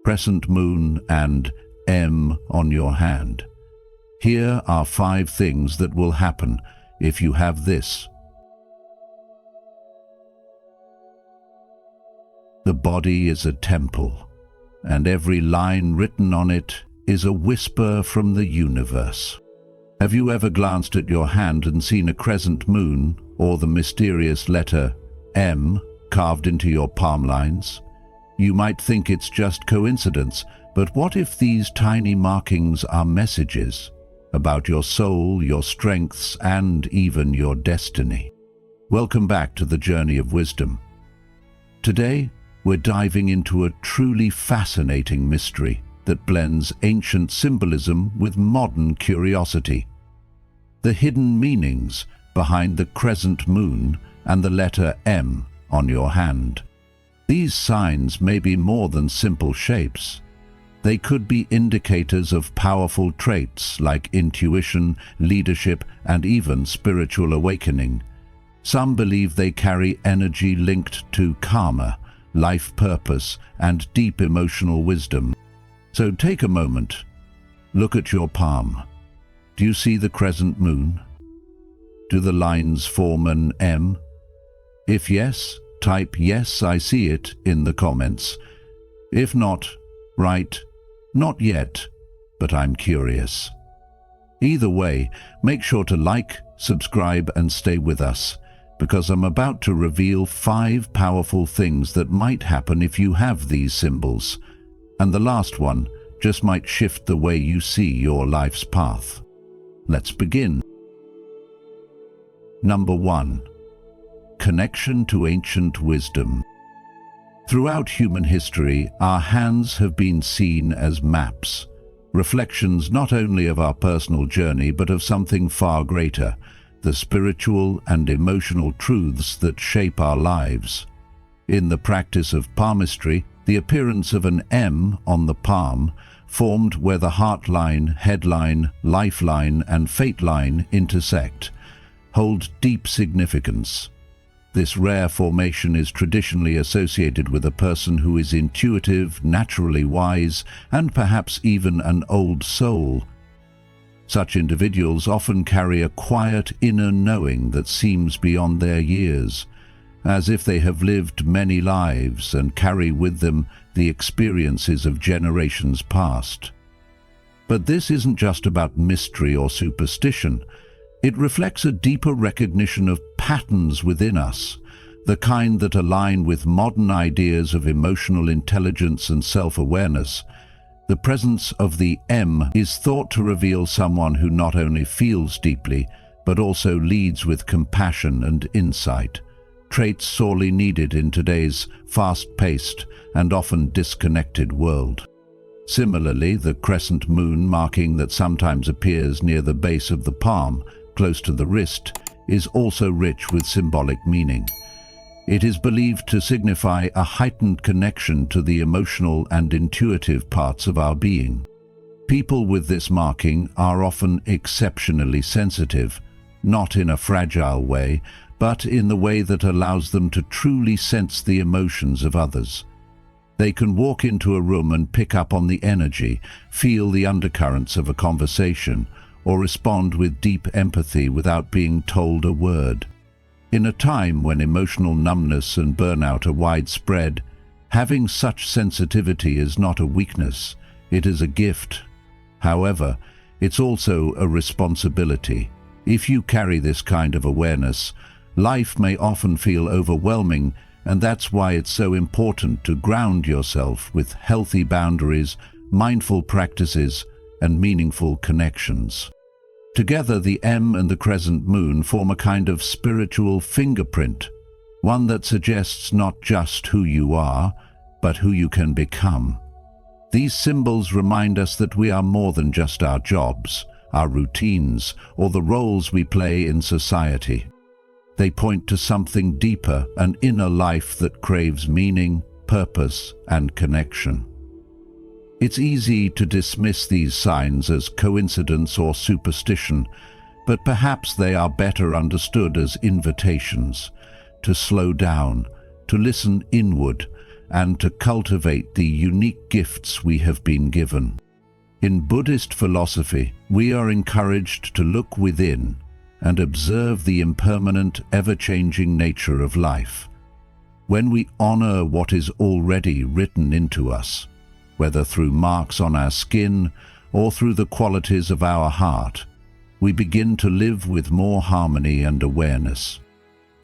Crescent Moon, and M on your hand. Here are 5 things that will happen if you have this. The body is a temple, and every line written on it is a whisper from the universe. Have you ever glanced at your hand and seen a crescent moon or the mysterious letter M carved into your palm lines? You might think it's just coincidence, but what if these tiny markings are messages about your soul, your strengths, and even your destiny? Welcome back to the Journey of Wisdom. Today, we're diving into a truly fascinating mystery that blends ancient symbolism with modern curiosity. The hidden meanings behind the crescent moon and the letter M on your hand. These signs may be more than simple shapes. They could be indicators of powerful traits like intuition, leadership, and even spiritual awakening. Some believe they carry energy linked to karma, life purpose, and deep emotional wisdom. So take a moment. Look at your palm. Do you see the crescent moon? Do the lines form an M? If yes, type "Yes, I see it" in the comments. If not, write "Not yet, but I'm curious." Either way, make sure to like, subscribe, and stay with us, because I'm about to reveal 5 powerful things that might happen if you have these symbols. And the last one just might shift the way you see your life's path. Let's begin. Number 1. Connection to ancient wisdom. Throughout human history, our hands have been seen as maps, reflections not only of our personal journey but of something far greater, the spiritual and emotional truths that shape our lives. In the practice of palmistry, the appearance of an M on the palm, formed where the heart line, head line, lifeline, and fate line intersect, hold deep significance. This rare formation is traditionally associated with a person who is intuitive, naturally wise, and perhaps even an old soul. Such individuals often carry a quiet inner knowing that seems beyond their years, as if they have lived many lives and carry with them the experiences of generations past. But this isn't just about mystery or superstition. It reflects a deeper recognition of patterns within us, the kind that align with modern ideas of emotional intelligence and self-awareness. The presence of the M is thought to reveal someone who not only feels deeply, but also leads with compassion and insight, traits sorely needed in today's fast-paced and often disconnected world. Similarly, the crescent moon marking that sometimes appears near the base of the palm, close to the wrist, is also rich with symbolic meaning. It is believed to signify a heightened connection to the emotional and intuitive parts of our being. People with this marking are often exceptionally sensitive, not in a fragile way, but in the way that allows them to truly sense the emotions of others. They can walk into a room and pick up on the energy, feel the undercurrents of a conversation, or respond with deep empathy without being told a word. In a time when emotional numbness and burnout are widespread, having such sensitivity is not a weakness, it is a gift. However, it's also a responsibility. If you carry this kind of awareness, life may often feel overwhelming, and that's why it's so important to ground yourself with healthy boundaries, mindful practices, and meaningful connections. Together, the M and the crescent moon form a kind of spiritual fingerprint, one that suggests not just who you are, but who you can become. These symbols remind us that we are more than just our jobs, our routines, or the roles we play in society. They point to something deeper, an inner life that craves meaning, purpose, and connection. It's easy to dismiss these signs as coincidence or superstition, but perhaps they are better understood as invitations to slow down, to listen inward, and to cultivate the unique gifts we have been given. In Buddhist philosophy, we are encouraged to look within and observe the impermanent, ever-changing nature of life. When we honor what is already written into us, whether through marks on our skin or through the qualities of our heart, we begin to live with more harmony and awareness.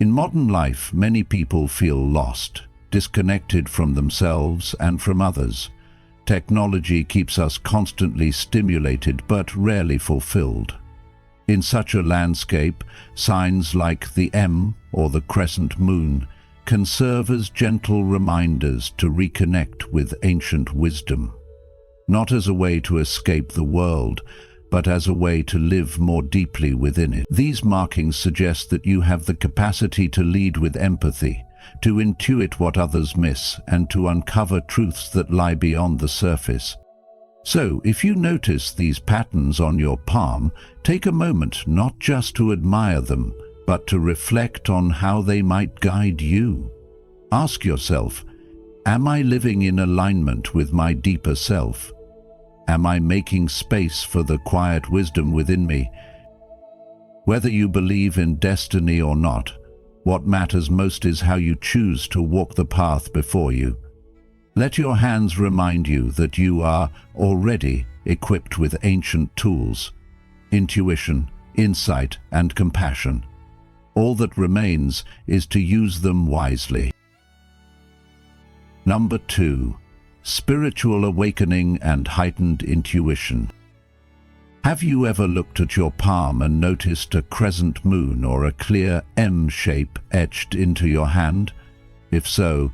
In modern life, many people feel lost, disconnected from themselves and from others. Technology keeps us constantly stimulated but rarely fulfilled. In such a landscape, signs like the M or the Crescent Moon can serve as gentle reminders to reconnect with ancient wisdom, not as a way to escape the world, but as a way to live more deeply within it. These markings suggest that you have the capacity to lead with empathy, to intuit what others miss, and to uncover truths that lie beyond the surface. So, if you notice these patterns on your palm, take a moment not just to admire them, but to reflect on how they might guide you. Ask yourself, am I living in alignment with my deeper self? Am I making space for the quiet wisdom within me? Whether you believe in destiny or not, what matters most is how you choose to walk the path before you. Let your hands remind you that you are already equipped with ancient tools, intuition, insight, and compassion. All that remains is to use them wisely. Number 2. Spiritual awakening and heightened intuition. Have you ever looked at your palm and noticed a crescent moon or a clear M shape etched into your hand? If so,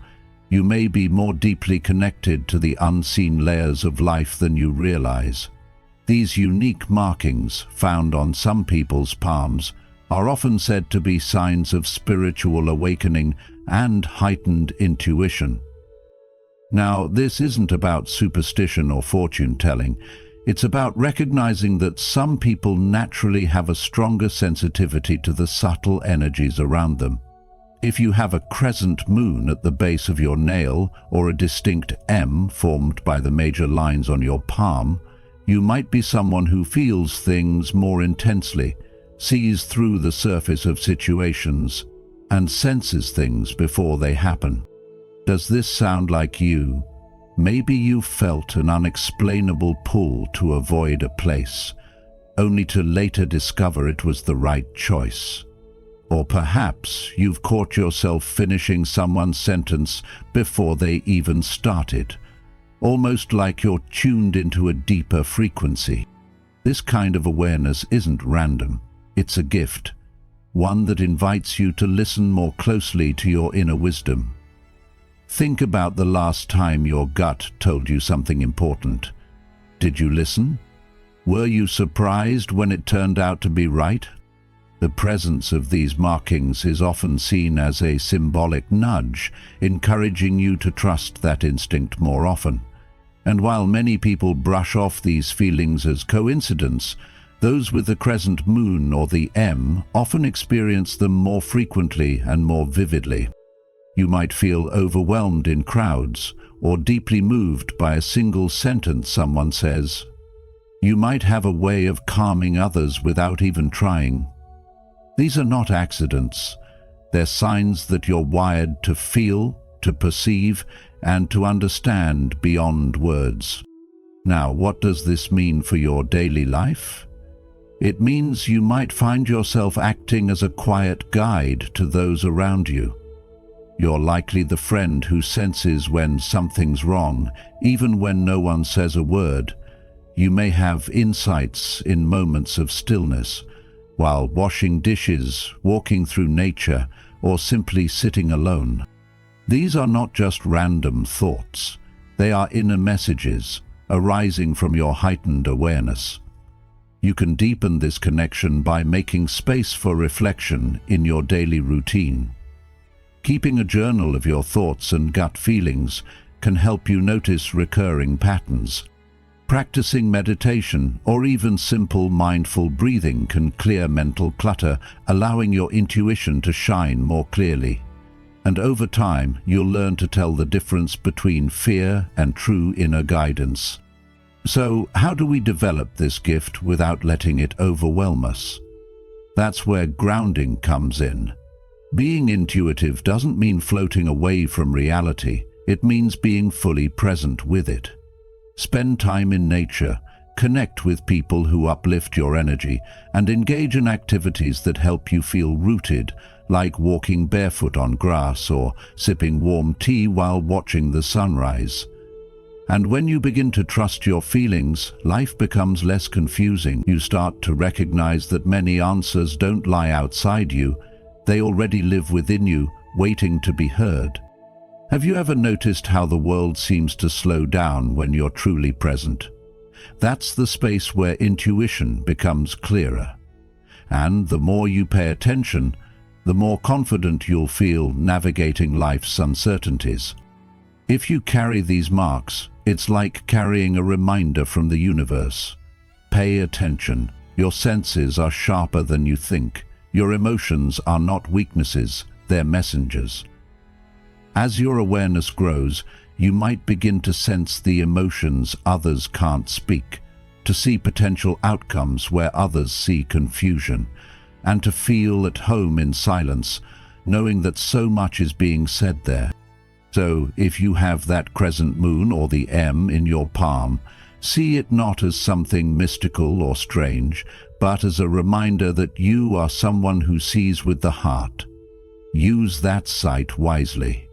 you may be more deeply connected to the unseen layers of life than you realize. These unique markings, found on some people's palms, are often said to be signs of spiritual awakening and heightened intuition. Now, this isn't about superstition or fortune-telling. It's about recognizing that some people naturally have a stronger sensitivity to the subtle energies around them. If you have a crescent moon at the base of your nail or a distinct M formed by the major lines on your palm, you might be someone who feels things more intensely, sees through the surface of situations, and senses things before they happen. Does this sound like you? Maybe you felt an unexplainable pull to avoid a place, only to later discover it was the right choice. Or perhaps you've caught yourself finishing someone's sentence before they even started, almost like you're tuned into a deeper frequency. This kind of awareness isn't random, it's a gift, one that invites you to listen more closely to your inner wisdom. Think about the last time your gut told you something important. Did you listen? Were you surprised when it turned out to be right? The presence of these markings is often seen as a symbolic nudge, encouraging you to trust that instinct more often. And while many people brush off these feelings as coincidence, those with the crescent moon or the M often experience them more frequently and more vividly. You might feel overwhelmed in crowds or deeply moved by a single sentence someone says. You might have a way of calming others without even trying. These are not accidents. They're signs that you're wired to feel, to perceive, and to understand beyond words. Now, what does this mean for your daily life? It means you might find yourself acting as a quiet guide to those around you. You're likely the friend who senses when something's wrong, even when no one says a word. You may have insights in moments of stillness, while washing dishes, walking through nature, or simply sitting alone. These are not just random thoughts. They are inner messages arising from your heightened awareness. You can deepen this connection by making space for reflection in your daily routine. Keeping a journal of your thoughts and gut feelings can help you notice recurring patterns. Practicing meditation or even simple mindful breathing can clear mental clutter, allowing your intuition to shine more clearly. And over time, you'll learn to tell the difference between fear and true inner guidance. So, how do we develop this gift without letting it overwhelm us? That's where grounding comes in. Being intuitive doesn't mean floating away from reality. It means being fully present with it. Spend time in nature, connect with people who uplift your energy, and engage in activities that help you feel rooted, like walking barefoot on grass or sipping warm tea while watching the sunrise. And when you begin to trust your feelings, life becomes less confusing. You start to recognize that many answers don't lie outside you. They already live within you, waiting to be heard. Have you ever noticed how the world seems to slow down when you're truly present? That's the space where intuition becomes clearer. And the more you pay attention, the more confident you'll feel navigating life's uncertainties. If you carry these marks, it's like carrying a reminder from the universe. Pay attention. Your senses are sharper than you think. Your emotions are not weaknesses, they're messengers. As your awareness grows, you might begin to sense the emotions others can't speak, to see potential outcomes where others see confusion, and to feel at home in silence, knowing that so much is being said there. So, if you have that crescent moon or the M in your palm, see it not as something mystical or strange, but as a reminder that you are someone who sees with the heart. Use that sight wisely.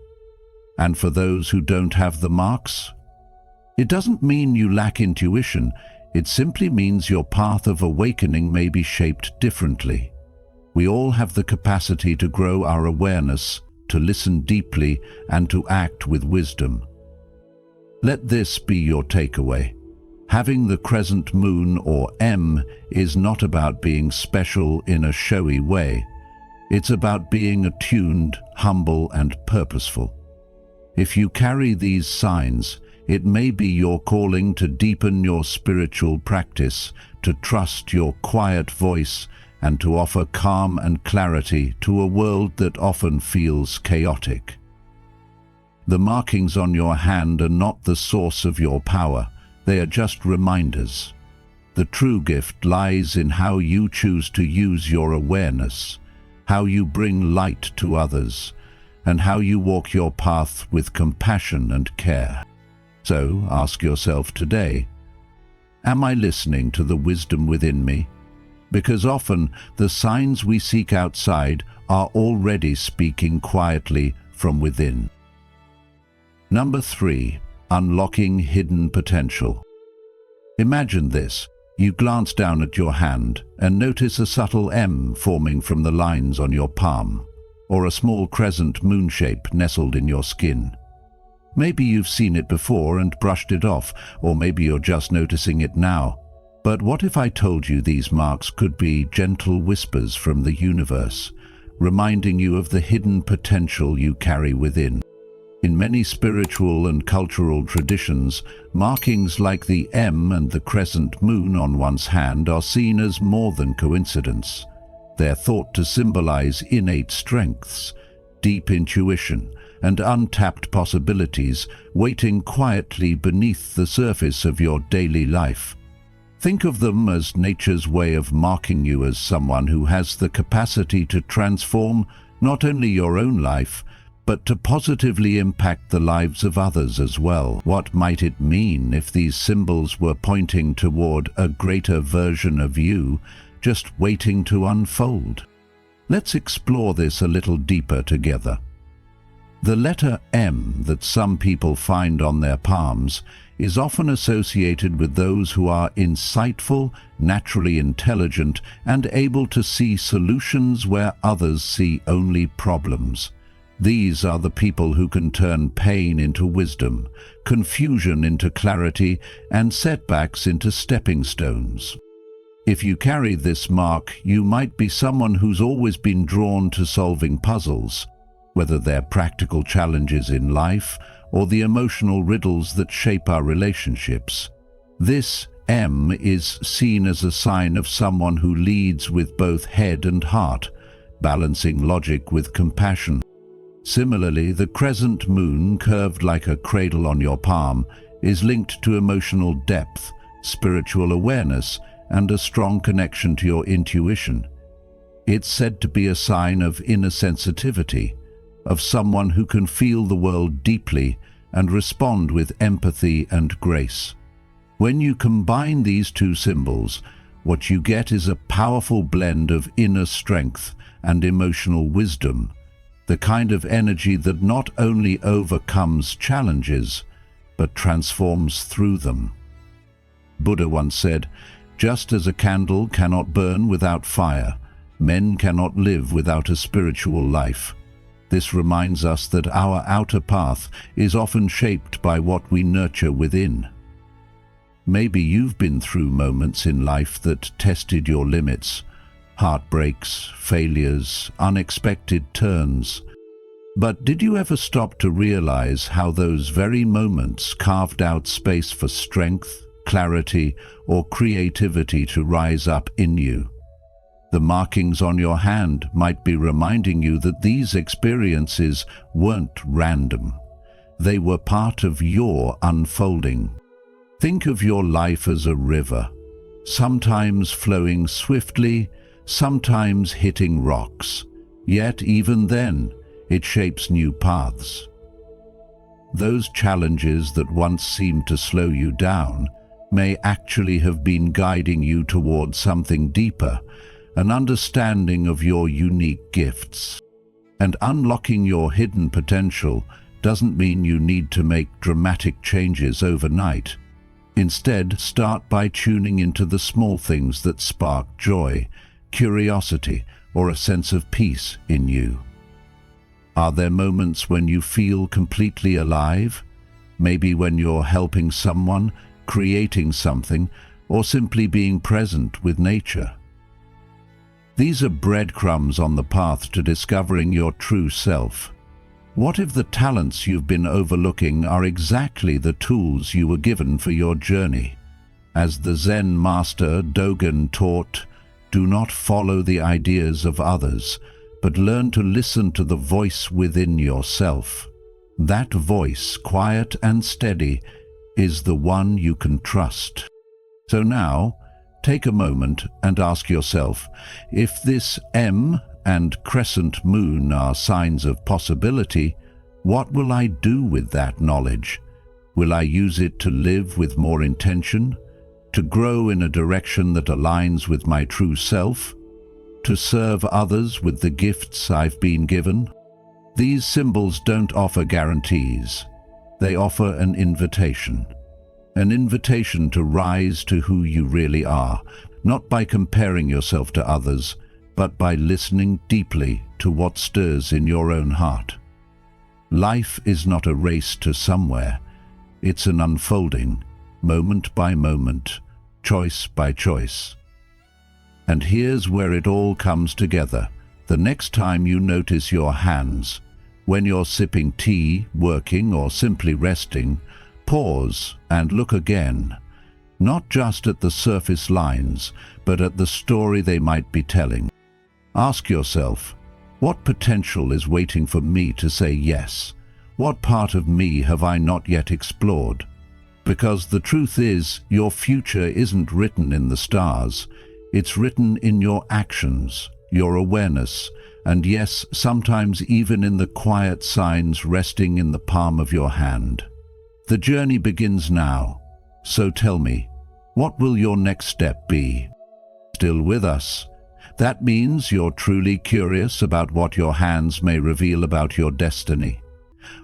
And for those who don't have the marks, it doesn't mean you lack intuition. It simply means your path of awakening may be shaped differently. We all have the capacity to grow our awareness, to listen deeply, and to act with wisdom. Let this be your takeaway. Having the crescent moon or M is not about being special in a showy way. It's about being attuned, humble, and purposeful. If you carry these signs, it may be your calling to deepen your spiritual practice, to trust your quiet voice, and to offer calm and clarity to a world that often feels chaotic. The markings on your hand are not the source of your power. They are just reminders. The true gift lies in how you choose to use your awareness, how you bring light to others, and how you walk your path with compassion and care. So ask yourself today, am I listening to the wisdom within me? Because often the signs we seek outside are already speaking quietly from within. Number 3. Unlocking hidden potential. Imagine this. You glance down at your hand and notice a subtle M forming from the lines on your palm, or a small crescent moon shape nestled in your skin. Maybe you've seen it before and brushed it off, or maybe you're just noticing it now. But what if I told you these marks could be gentle whispers from the universe, reminding you of the hidden potential you carry within? In many spiritual and cultural traditions, markings like the M and the crescent moon on one's hand are seen as more than coincidence. They're thought to symbolize innate strengths, deep intuition, and untapped possibilities waiting quietly beneath the surface of your daily life. Think of them as nature's way of marking you as someone who has the capacity to transform not only your own life, but to positively impact the lives of others as well. What might it mean if these symbols were pointing toward a greater version of you, just waiting to unfold? Let's explore this a little deeper together. The letter M that some people find on their palms is often associated with those who are insightful, naturally intelligent, and able to see solutions where others see only problems. These are the people who can turn pain into wisdom, confusion into clarity, and setbacks into stepping stones. If you carry this mark, you might be someone who's always been drawn to solving puzzles, whether they're practical challenges in life or the emotional riddles that shape our relationships. This M is seen as a sign of someone who leads with both head and heart, balancing logic with compassion. Similarly, the crescent moon, curved like a cradle on your palm, is linked to emotional depth, spiritual awareness, and a strong connection to your intuition. It's said to be a sign of inner sensitivity, of someone who can feel the world deeply and respond with empathy and grace. When you combine these two symbols, what you get is a powerful blend of inner strength and emotional wisdom, the kind of energy that not only overcomes challenges, but transforms through them. Buddha once said, "Just as a candle cannot burn without fire, men cannot live without a spiritual life." This reminds us that our outer path is often shaped by what we nurture within. Maybe you've been through moments in life that tested your limits, heartbreaks, failures, unexpected turns. But did you ever stop to realize how those very moments carved out space for strength, clarity, or creativity to rise up in you? The markings on your hand might be reminding you that these experiences weren't random. They were part of your unfolding. Think of your life as a river, sometimes flowing swiftly, sometimes hitting rocks. Yet even then, it shapes new paths. Those challenges that once seemed to slow you down may actually have been guiding you towards something deeper, an understanding of your unique gifts. And unlocking your hidden potential doesn't mean you need to make dramatic changes overnight. Instead, start by tuning into the small things that spark joy, curiosity, or a sense of peace in you. Are there moments when you feel completely alive? Maybe when you're helping someone, creating something, or simply being present with nature. These are breadcrumbs on the path to discovering your true self. What if the talents you've been overlooking are exactly the tools you were given for your journey? As the Zen master Dogen taught, do not follow the ideas of others, but learn to listen to the voice within yourself. That voice, quiet and steady, is the one you can trust. So now, take a moment and ask yourself, if this M and crescent moon are signs of possibility, what will I do with that knowledge? Will I use it to live with more intention, to grow in a direction that aligns with my true self, to serve others with the gifts I've been given? These symbols don't offer guarantees. They offer an invitation to rise to who you really are, not by comparing yourself to others, but by listening deeply to what stirs in your own heart. Life is not a race to somewhere. It's an unfolding, moment by moment, choice by choice. And here's where it all comes together. The next time you notice your hands, when you're sipping tea, working, or simply resting, pause and look again, not just at the surface lines, but at the story they might be telling. Ask yourself, what potential is waiting for me to say yes? What part of me have I not yet explored? Because the truth is, your future isn't written in the stars. It's written in your actions, your awareness, and yes, sometimes even in the quiet signs resting in the palm of your hand. The journey begins now, so tell me, what will your next step be? Still with us? That means you're truly curious about what your hands may reveal about your destiny.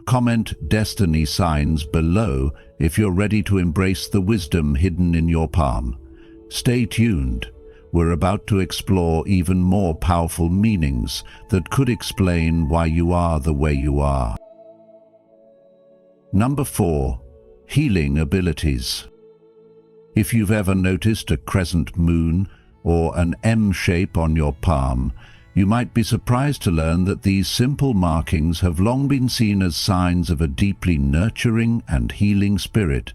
Comment destiny signs below if you're ready to embrace the wisdom hidden in your palm. Stay tuned. We're about to explore even more powerful meanings that could explain why you are the way you are. Number 4. Healing abilities. If you've ever noticed a crescent moon or an M shape on your palm, you might be surprised to learn that these simple markings have long been seen as signs of a deeply nurturing and healing spirit.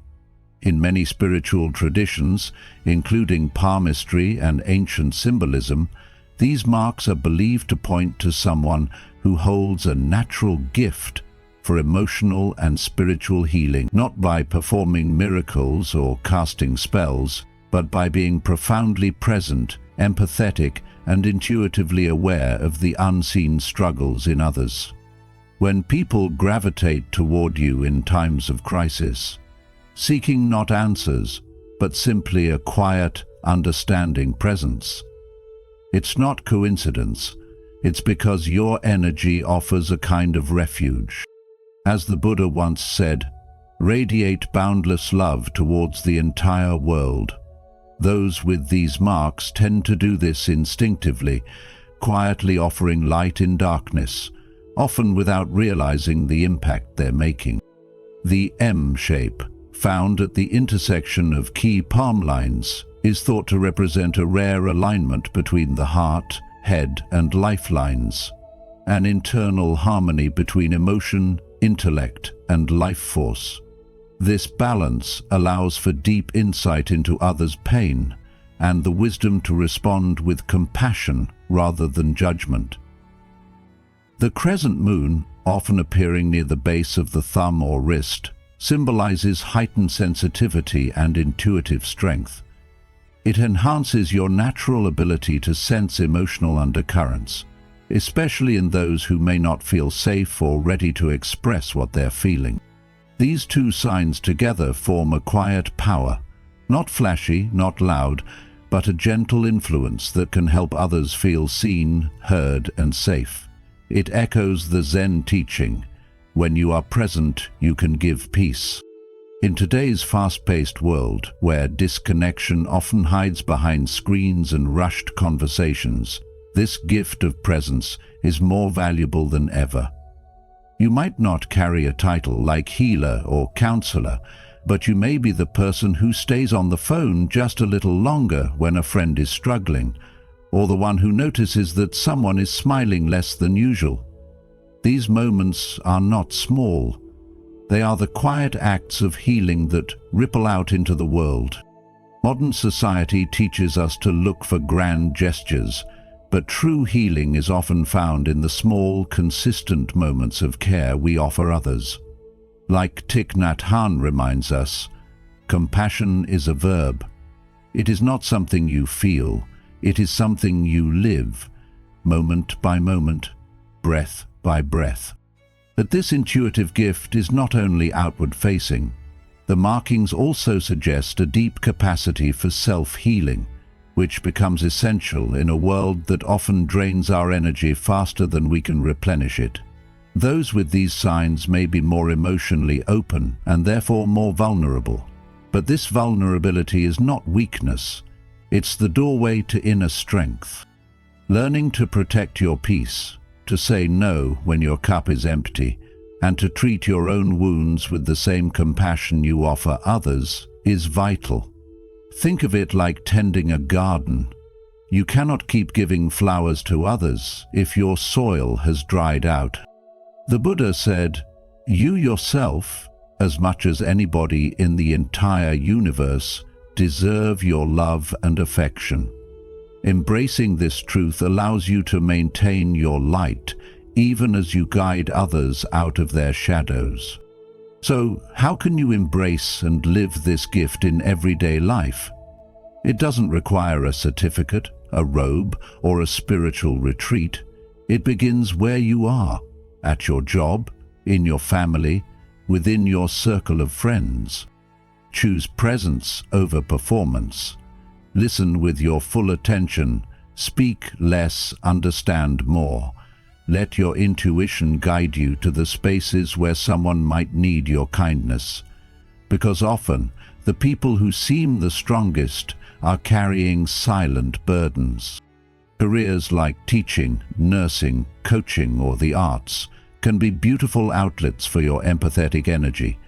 In many spiritual traditions, including palmistry and ancient symbolism, These marks are believed to point to someone who holds a natural gift for emotional and spiritual healing, not by performing miracles or casting spells, but by being profoundly present, empathetic, and intuitively aware of the unseen struggles in others. When people gravitate toward you in times of crisis, seeking not answers, but simply a quiet, understanding presence, it's not coincidence. It's because your energy offers a kind of refuge. As the Buddha once said, radiate boundless love towards the entire world. Those with these marks tend to do this instinctively, quietly offering light in darkness, often without realizing the impact they're making. The M shape, found at the intersection of key palm lines, is thought to represent a rare alignment between the heart, head, and lifelines, an internal harmony between emotion, intellect, and life force. This balance allows for deep insight into others' pain and the wisdom to respond with compassion rather than judgment. The crescent moon, often appearing near the base of the thumb or wrist, symbolizes heightened sensitivity and intuitive strength. It enhances your natural ability to sense emotional undercurrents, especially in those who may not feel safe or ready to express what they're feeling. These two signs together form a quiet power, not flashy, not loud, but a gentle influence that can help others feel seen, heard, and safe. It echoes the Zen teaching, when you are present, you can give peace. In today's fast-paced world, where disconnection often hides behind screens and rushed conversations, this gift of presence is more valuable than ever. You might not carry a title like healer or counselor, but you may be the person who stays on the phone just a little longer when a friend is struggling, or the one who notices that someone is smiling less than usual. These moments are not small. They are the quiet acts of healing that ripple out into the world. Modern society teaches us to look for grand gestures, but true healing is often found in the small, consistent moments of care we offer others. Like Thich Nhat Hanh reminds us, compassion is a verb. It is not something you feel, it is something you live, moment by moment, breath by breath. But this intuitive gift is not only outward-facing. The markings also suggest a deep capacity for self-healing, which becomes essential in a world that often drains our energy faster than we can replenish it. Those with these signs may be more emotionally open and therefore more vulnerable. But this vulnerability is not weakness. It's the doorway to inner strength. Learning to protect your peace, to say no when your cup is empty, and to treat your own wounds with the same compassion you offer others is vital. Think of it like tending a garden. You cannot keep giving flowers to others if your soil has dried out. The Buddha said, "You yourself, as much as anybody in the entire universe, deserve your love and affection." Embracing this truth allows you to maintain your light, even as you guide others out of their shadows. So, how can you embrace and live this gift in everyday life? It doesn't require a certificate, a robe, or a spiritual retreat. It begins where you are, at your job, in your family, within your circle of friends. Choose presence over performance. Listen with your full attention. Speak less, understand more. Let your intuition guide you to the spaces where someone might need your kindness. Because often, the people who seem the strongest are carrying silent burdens. Careers like teaching, nursing, coaching, or the arts can be beautiful outlets for your empathetic energy,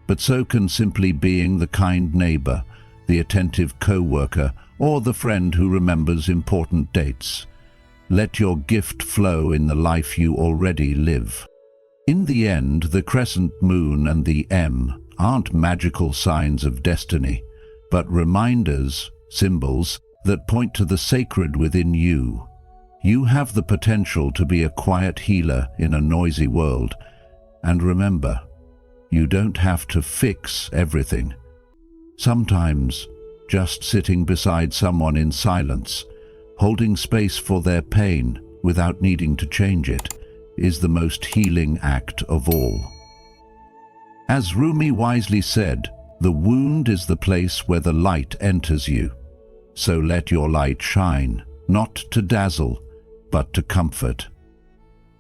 but so can simply being the kind neighbor, the attentive co-worker, or the friend who remembers important dates. Let your gift flow in the life you already live. In the end, the crescent moon and the M aren't magical signs of destiny, but reminders, symbols, that point to the sacred within you. You have the potential to be a quiet healer in a noisy world. And remember, you don't have to fix everything. Sometimes, just sitting beside someone in silence, holding space for their pain without needing to change it, is the most healing act of all. As Rumi wisely said, the wound is the place where the light enters you. So let your light shine, not to dazzle, but to comfort.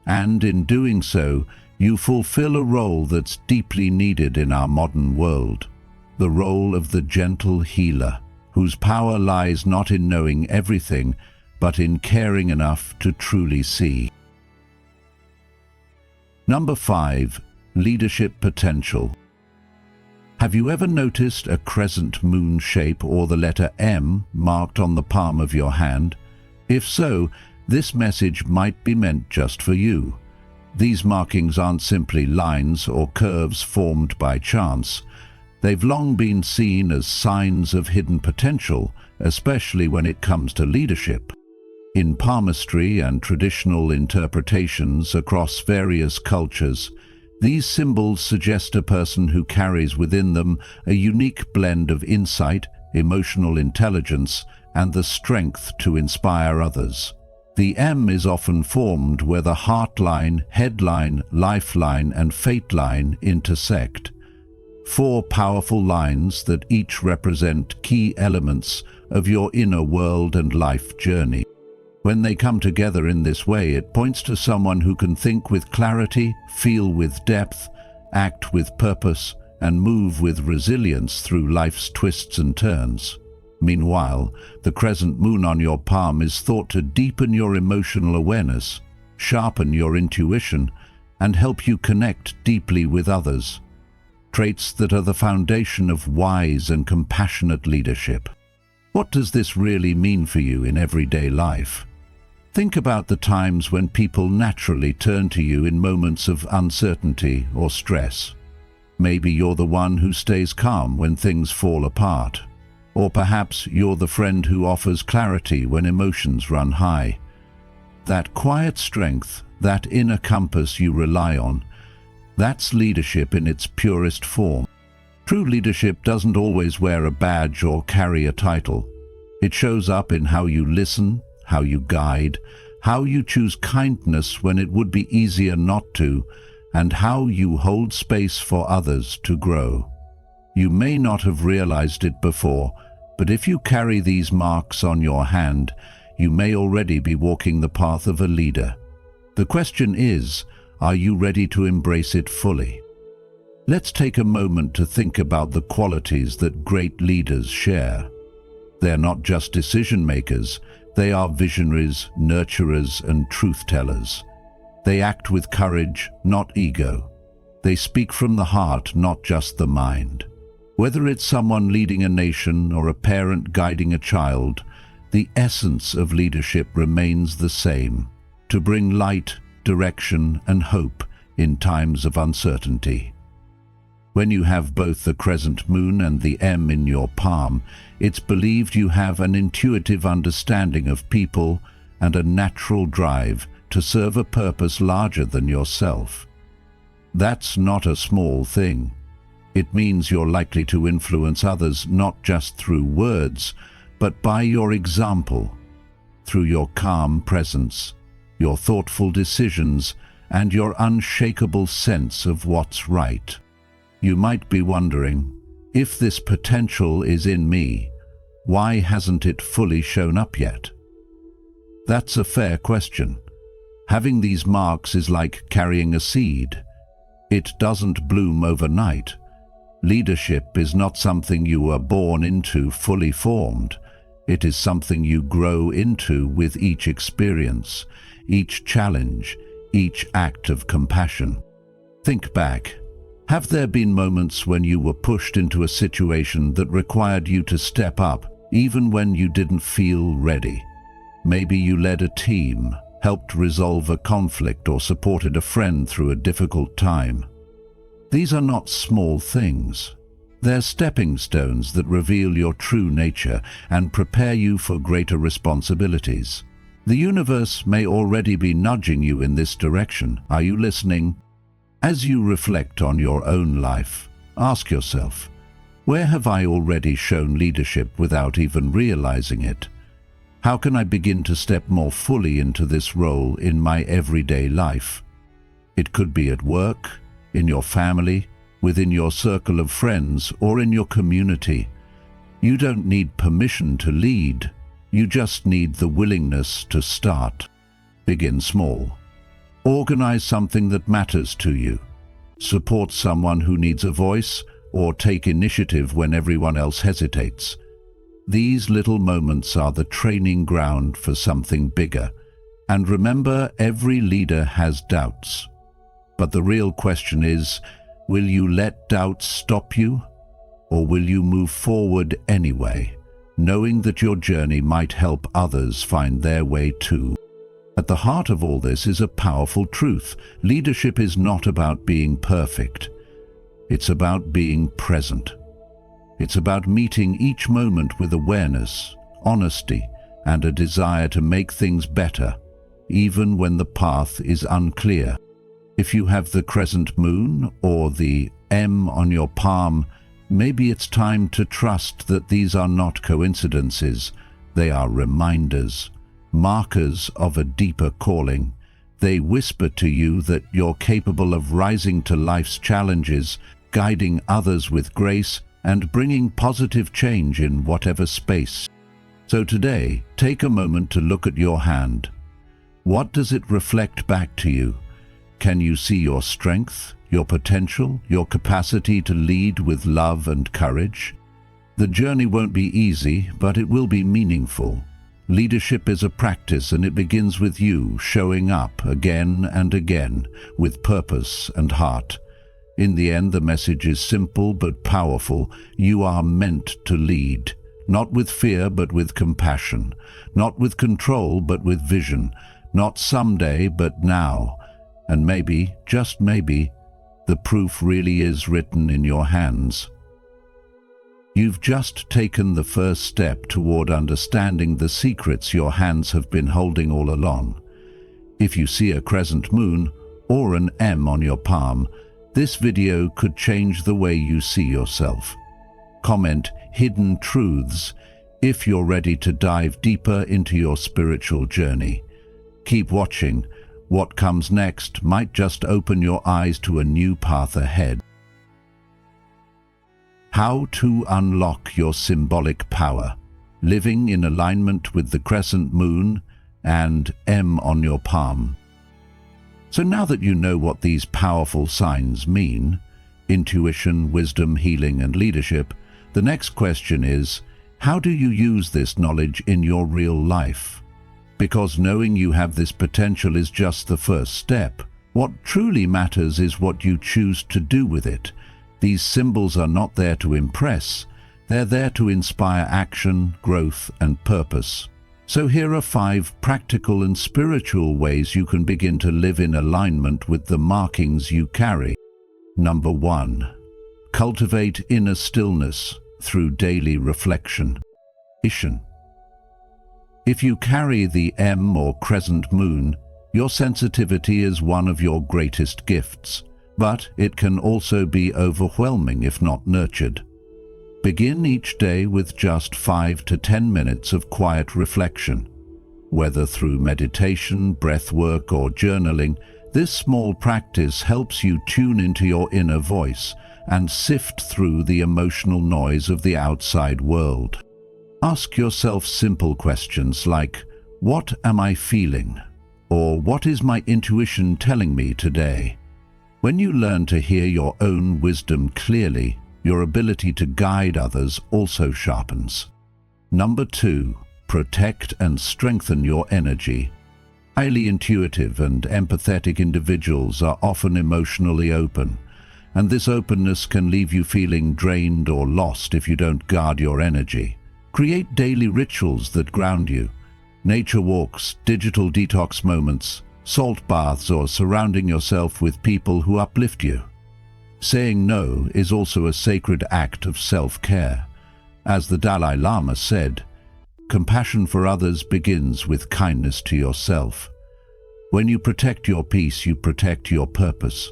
And in doing so, you fulfill a role that's deeply needed in our modern world, the role of the gentle healer, whose power lies not in knowing everything, but in caring enough to truly see. Number 5. Leadership potential. Have you ever noticed a crescent moon shape or the letter M marked on the palm of your hand? If so, this message might be meant just for you. These markings aren't simply lines or curves formed by chance. They've long been seen as signs of hidden potential, especially when it comes to leadership. In palmistry and traditional interpretations across various cultures, these symbols suggest a person who carries within them a unique blend of insight, emotional intelligence, and the strength to inspire others. The M is often formed where the heart line, head line, lifeline, and fate line intersect. 4 powerful lines that each represent key elements of your inner world and life journey. When they come together in this way, it points to someone who can think with clarity, feel with depth, act with purpose, and move with resilience through life's twists and turns. Meanwhile, the crescent moon on your palm is thought to deepen your emotional awareness, sharpen your intuition, and help you connect deeply with others. Traits that are the foundation of wise and compassionate leadership. What does this really mean for you in everyday life? Think about the times when people naturally turn to you in moments of uncertainty or stress. Maybe you're the one who stays calm when things fall apart. Or perhaps you're the friend who offers clarity when emotions run high. That quiet strength, that inner compass you rely on, that's leadership in its purest form. True leadership doesn't always wear a badge or carry a title. It shows up in how you listen, how you guide, how you choose kindness when it would be easier not to, and how you hold space for others to grow. You may not have realized it before, but if you carry these marks on your hand, you may already be walking the path of a leader. The question is, are you ready to embrace it fully? Let's take a moment to think about the qualities that great leaders share. They're not just decision makers, they are visionaries, nurturers, and truth-tellers. They act with courage, not ego. They speak from the heart, not just the mind. Whether it's someone leading a nation or a parent guiding a child, the essence of leadership remains the same: to bring light, direction, and hope in times of uncertainty. When you have both the crescent moon and the M in your palm, it's believed you have an intuitive understanding of people and a natural drive to serve a purpose larger than yourself. That's not a small thing. It means you're likely to influence others not just through words, but by your example, through your calm presence, your thoughtful decisions, and your unshakable sense of what's right. You might be wondering, if this potential is in me, why hasn't it fully shown up yet? That's a fair question. Having these marks is like carrying a seed. It doesn't bloom overnight. Leadership is not something you are born into fully formed. It is something you grow into with each experience, each challenge, each act of compassion. Think back. Have there been moments when you were pushed into a situation that required you to step up, even when you didn't feel ready? Maybe you led a team, helped resolve a conflict, or supported a friend through a difficult time. These are not small things. They're stepping stones that reveal your true nature and prepare you for greater responsibilities. The universe may already be nudging you in this direction. Are you listening? As you reflect on your own life, ask yourself, where have I already shown leadership without even realizing it? How can I begin to step more fully into this role in my everyday life? It could be at work, in your family, within your circle of friends, or in your community. You don't need permission to lead. You just need the willingness to start. Begin small. Organize something that matters to you. Support someone who needs a voice, or take initiative when everyone else hesitates. These little moments are the training ground for something bigger. And remember, every leader has doubts. But the real question is, will you let doubts stop you? Or will you move forward anyway, knowing that your journey might help others find their way too? At the heart of all this is a powerful truth. Leadership is not about being perfect. It's about being present. It's about meeting each moment with awareness, honesty, and a desire to make things better, even when the path is unclear. If you have the crescent moon or the M on your palm, maybe it's time to trust that these are not coincidences. They are reminders, markers of a deeper calling. They whisper to you that you're capable of rising to life's challenges, guiding others with grace, and bringing positive change in whatever space. So today, take a moment to look at your hand. What does it reflect back to you? Can you see your strength, your potential, your capacity to lead with love and courage? The journey won't be easy, but it will be meaningful. Leadership is a practice, and it begins with you showing up again and again with purpose and heart. In the end, the message is simple but powerful. You are meant to lead, not with fear but with compassion, not with control but with vision, not someday but now. And maybe, just maybe, the proof really is written in your hands. You've just taken the first step toward understanding the secrets your hands have been holding all along. If you see a crescent moon or an M on your palm, this video could change the way you see yourself. Comment "hidden truths" if you're ready to dive deeper into your spiritual journey. Keep watching. What comes next might just open your eyes to a new path ahead. How to unlock your symbolic power. Living in alignment with the crescent moon and M on your palm. So now that you know what these powerful signs mean, intuition, wisdom, healing, and leadership, the next question is, how do you use this knowledge in your real life? Because knowing you have this potential is just the first step. What truly matters is what you choose to do with it. These symbols are not there to impress. They're there to inspire action, growth, and purpose. So here are 5 practical and spiritual ways you can begin to live in alignment with the markings you carry. Number 1. Cultivate inner stillness through daily reflection. If you carry the M or crescent moon, your sensitivity is one of your greatest gifts, but it can also be overwhelming if not nurtured. Begin each day with just 5 to 10 minutes of quiet reflection. Whether through meditation, breath work, or journaling, this small practice helps you tune into your inner voice and sift through the emotional noise of the outside world. Ask yourself simple questions like, what am I feeling? Or what is my intuition telling me today? When you learn to hear your own wisdom clearly, your ability to guide others also sharpens. Number 2, protect and strengthen your energy. Highly intuitive and empathetic individuals are often emotionally open, and this openness can leave you feeling drained or lost if you don't guard your energy. Create daily rituals that ground you. Nature walks, digital detox moments, salt baths, or surrounding yourself with people who uplift you. Saying no is also a sacred act of self-care. As the Dalai Lama said, Compassion for others begins with kindness to yourself. When you protect your peace, you protect your purpose.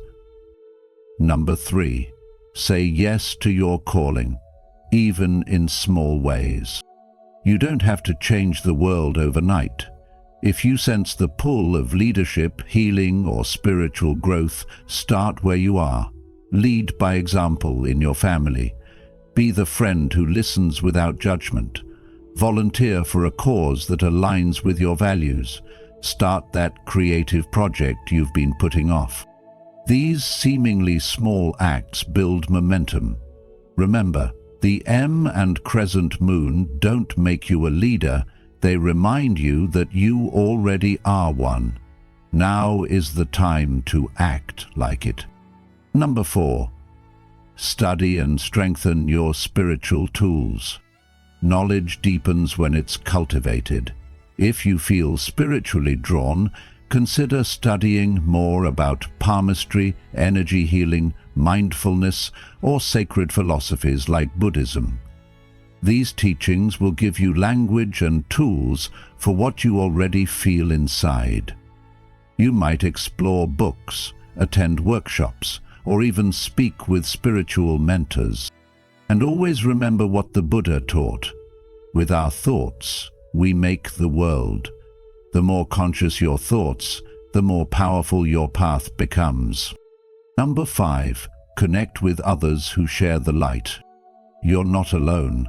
Number 3. Say yes to your calling, even in small ways. You don't have to change the world overnight. If you sense the pull of leadership, healing, or spiritual growth, start where you are. Lead by example in your family. Be the friend who listens without judgment. Volunteer for a cause that aligns with your values. Start that creative project you've been putting off. These seemingly small acts build momentum. Remember, the M and Crescent Moon don't make you a leader, they remind you that you already are one. Now is the time to act like it. Number 4. Study and strengthen your spiritual tools. Knowledge deepens when it's cultivated. If you feel spiritually drawn, consider studying more about palmistry, energy healing, mindfulness, or sacred philosophies like Buddhism. These teachings will give you language and tools for what you already feel inside. You might explore books, attend workshops, or even speak with spiritual mentors. And always remember what the Buddha taught. With our thoughts, we make the world. The more conscious your thoughts, the more powerful your path becomes. Number 5. Connect with others who share the light. You're not alone.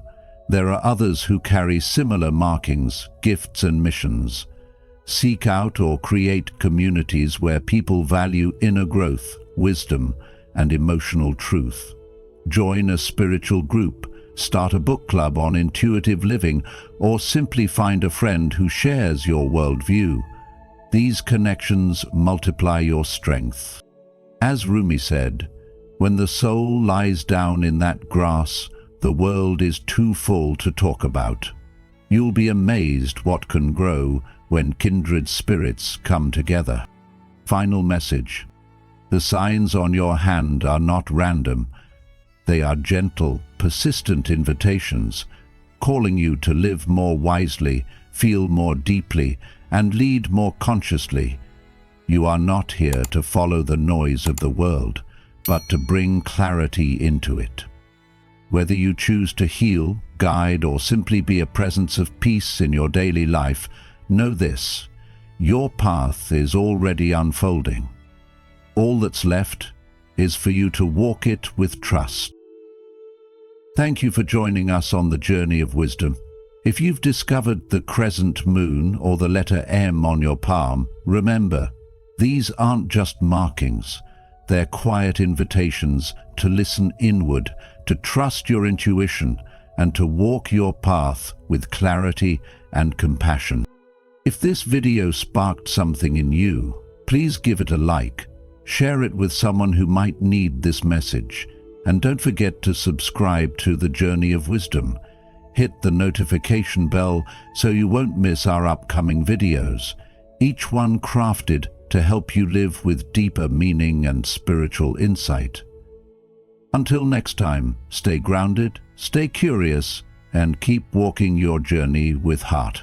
There are others who carry similar markings, gifts, and missions. Seek out or create communities where people value inner growth, wisdom, and emotional truth. Join a spiritual group, start a book club on intuitive living, or simply find a friend who shares your worldview. These connections multiply your strength. As Rumi said, "When the soul lies down in that grass, the world is too full to talk about." You'll be amazed what can grow when kindred spirits come together. Final message. The signs on your hand are not random. They are gentle, persistent invitations, calling you to live more wisely, feel more deeply, and lead more consciously. You are not here to follow the noise of the world, but to bring clarity into it. Whether you choose to heal, guide, or simply be a presence of peace in your daily life, know this: your path is already unfolding. All that's left is for you to walk it with trust. Thank you for joining us on the journey of wisdom. If you've discovered the crescent moon or the letter M on your palm, remember, these aren't just markings. They're quiet invitations to listen inward, to trust your intuition, and to walk your path with clarity and compassion. If this video sparked something in you, please give it a like, share it with someone who might need this message, and don't forget to subscribe to The Journey of Wisdom. Hit the notification bell so you won't miss our upcoming videos, each one crafted to help you live with deeper meaning and spiritual insight. Until next time, stay grounded, stay curious, and keep walking your journey with heart.